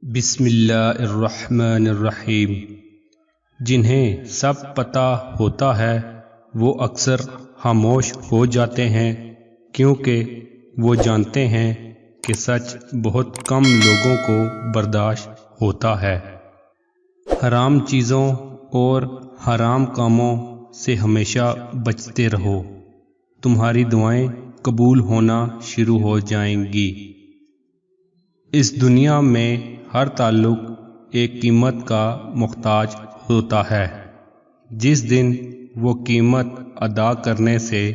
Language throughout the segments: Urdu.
بسم اللہ الرحمن الرحیم۔ جنہیں سب پتہ ہوتا ہے وہ اکثر خاموش ہو جاتے ہیں، کیونکہ وہ جانتے ہیں کہ سچ بہت کم لوگوں کو برداشت ہوتا ہے۔ حرام چیزوں اور حرام کاموں سے ہمیشہ بچتے رہو، تمہاری دعائیں قبول ہونا شروع ہو جائیں گی۔ اس دنیا میں ہر تعلق ایک قیمت کا محتاج ہوتا ہے۔ جس دن وہ قیمت ادا کرنے سے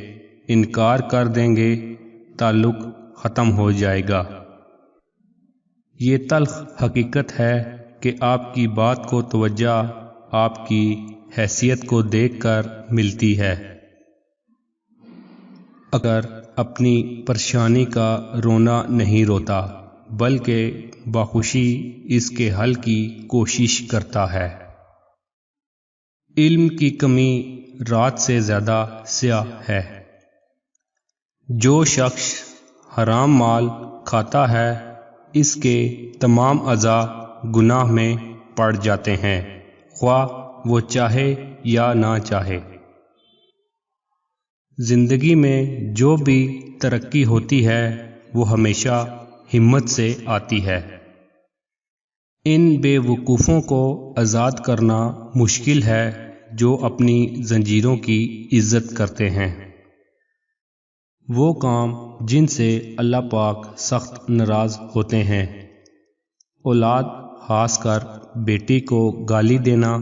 انکار کر دیں گے، تعلق ختم ہو جائے گا۔ یہ تلخ حقیقت ہے کہ آپ کی بات کو توجہ آپ کی حیثیت کو دیکھ کر ملتی ہے۔ اگر اپنی پریشانی کا رونا نہیں روتا، بلکہ بخوشی اس کے حل کی کوشش کرتا ہے۔ علم کی کمی رات سے زیادہ سیاہ ہے۔ جو شخص حرام مال کھاتا ہے، اس کے تمام اعضاء گناہ میں پڑ جاتے ہیں، خواہ وہ چاہے یا نہ چاہے۔ زندگی میں جو بھی ترقی ہوتی ہے وہ ہمیشہ ہمت سے آتی ہے۔ ان بے وقوفوں کو آزاد کرنا مشکل ہے جو اپنی زنجیروں کی عزت کرتے ہیں۔ وہ کام جن سے اللہ پاک سخت ناراض ہوتے ہیں، اولاد خاص کر بیٹی کو گالی دینا،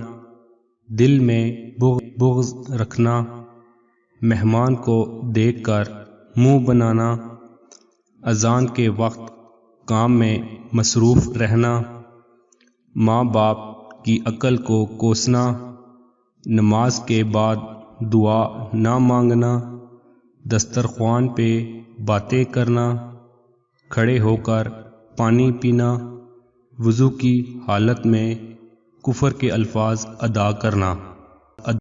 دل میں بغض رکھنا، مہمان کو دیکھ کر منہ بنانا، اذان کے وقت کام میں مصروف رہنا، ماں باپ کی عقل کو کوسنا، نماز کے بعد دعا نہ مانگنا، دسترخوان پہ باتیں کرنا، کھڑے ہو کر پانی پینا، وضو کی حالت میں کفر کے الفاظ ادا کرنا۔